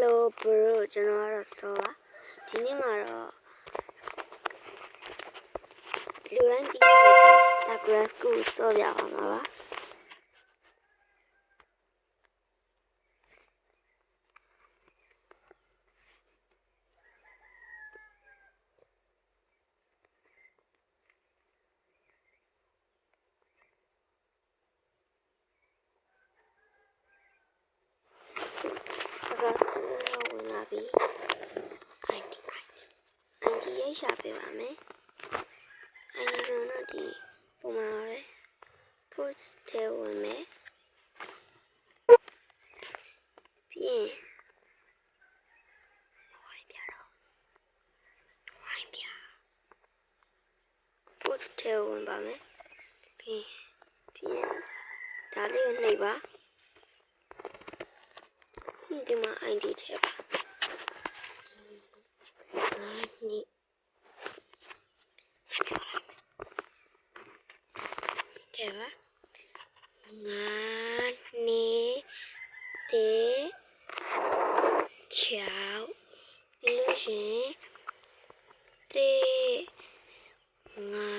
Hello bro ကျွန်တော်ကတော့ဆောပါဒီနေ့မှာတော့လူတိုင်းသိတဲ့ Sakura School ဆောပြပါမှာပါဝင်လာပြီ ID ရရှာပေးပါမယ် ID ဆိုတော့ဒီပုံမှာပဲ post ထဲဝင်မယ်ပြီးရင်ဝိုင်းပြ post ထဲဝင်ပါမယ်ပြီးရင်ဒါလေးကိုနှိပ်ပါဒီမှာ ID ထဲပါနိထဲပါငါနေတေချောက်ပြီးလို့ရှင်တေငါ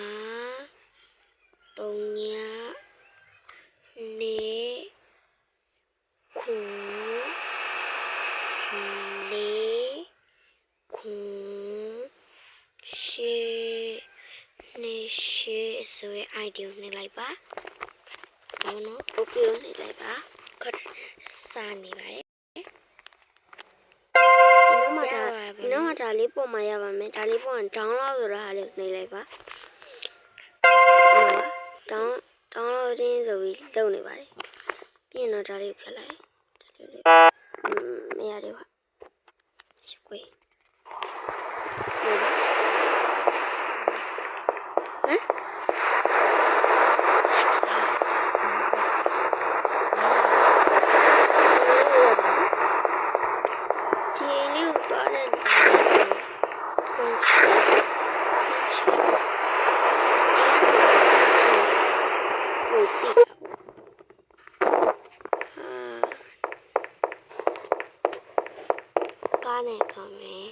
တုံညာနေခုဆိုရင် ID ကိုနှိပ်လိုက်ပါနော် OK ကိုနှိပ်လိုက်ပါခက်စာနေပါတယ်ဒီနောက်မှာဒါလေးပုံမှာရပါမယ်ဒါလေးပုံက download ဆိုတာဟာလေးနှိပ်လိုက်ပါdownloading ဆိုပြီးလုပ်နေပါတယ်ပြီးရင်တော့ဒါလေးကိုဖျက်လိုက်မရသေးပါရှက်ခွေးကားနဲ့သွားမယ်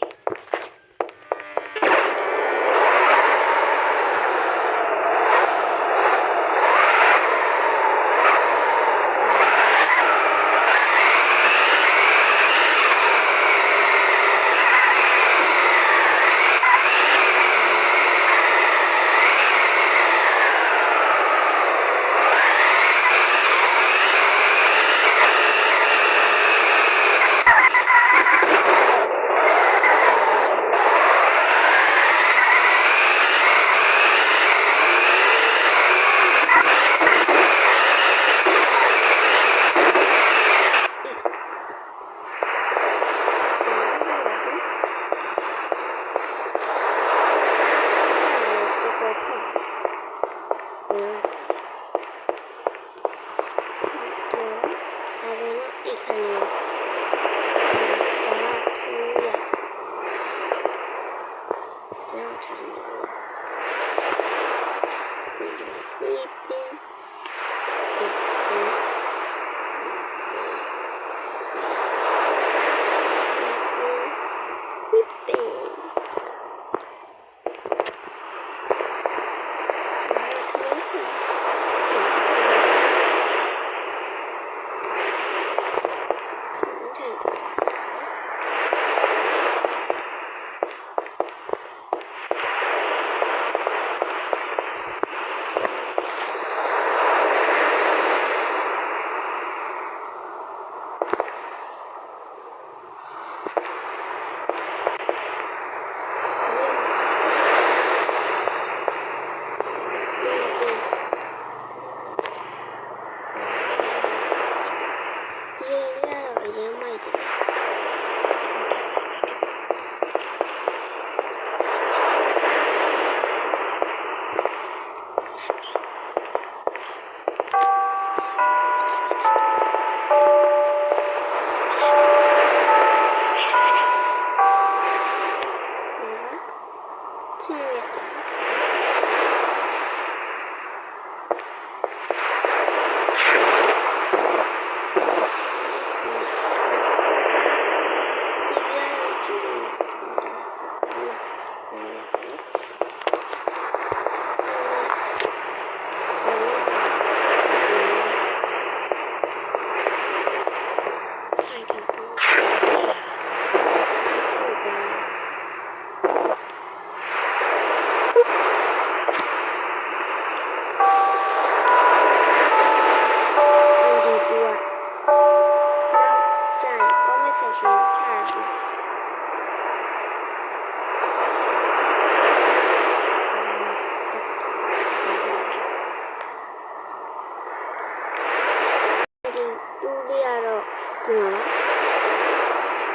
တော့ဒီမှာ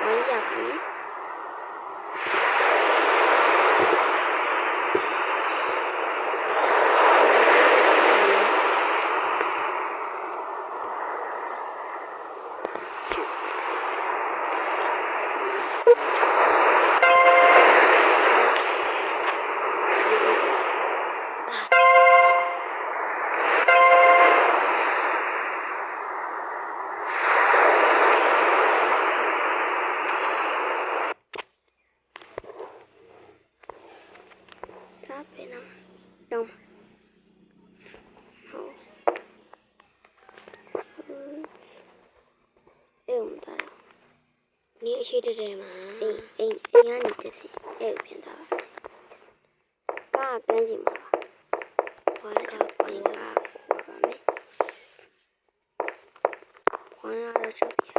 ဝိုင်းရပြီĐông hậu 좀 따라 니 시들을 마 에이 아니 뜻이 에이 변다 까 깐지 마 와가 관가 고가메 관하러 저기야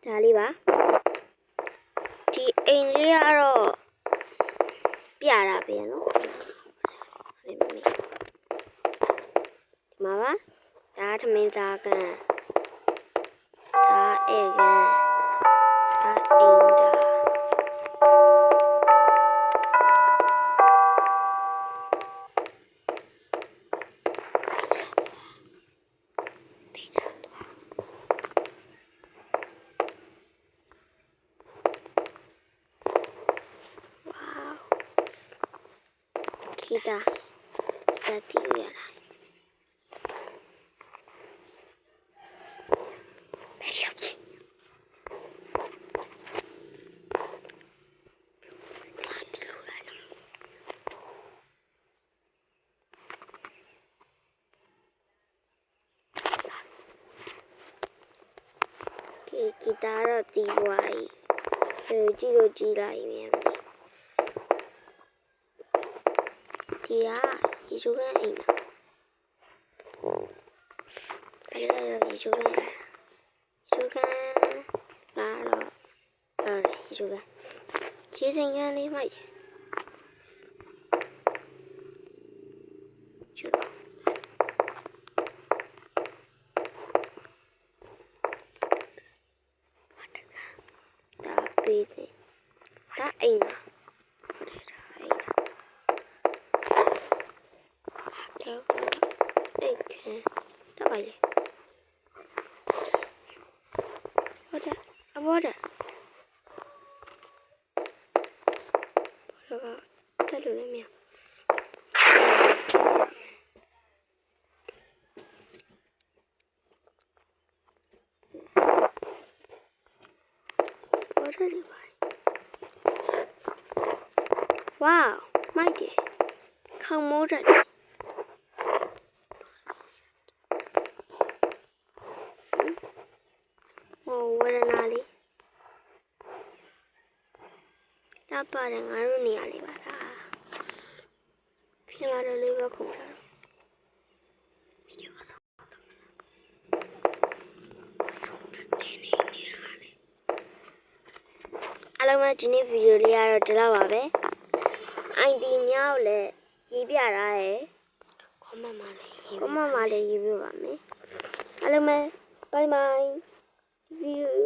ဒါလေးပါဒီအိမ်လေးကတော့ပြတာပဲနော်ဒီမှာပါဒါထမင်းစားကန်ဒါဧကန်ဒါအိမ်ဒါKita tiada. Belokci. Mati luar. Kita roti buai. Roti lain. Dia hijau kan ini. Ada hijau kan lalu hijau kan. Cincin ni mai. Tapi tak ini. Ada. Tahu ni mia. Ada ni. Wow မိုက်တယ်ခေါင်းမိုးတက်ဟိုဝရနာလေးတပ်ပါတယ်ငါတို့နေရာလေးပါလားဖြစ်လာတယ်လေးပဲခုန်ချတော့ဗီဒီယိုဆောင်းတော့မလားဆောင်းတဲ့နေနေရတယ်အားလုံးပဲဒီနေ့ဗီဒီယိုလေးကတော့ဒီလောက်ပါပဲ ID များကိုလည်းရေးပြထားရယ် comment မှာလည်းရေးပြပါမယ်အားလုံးပဲ bye bye ဗီဒီယို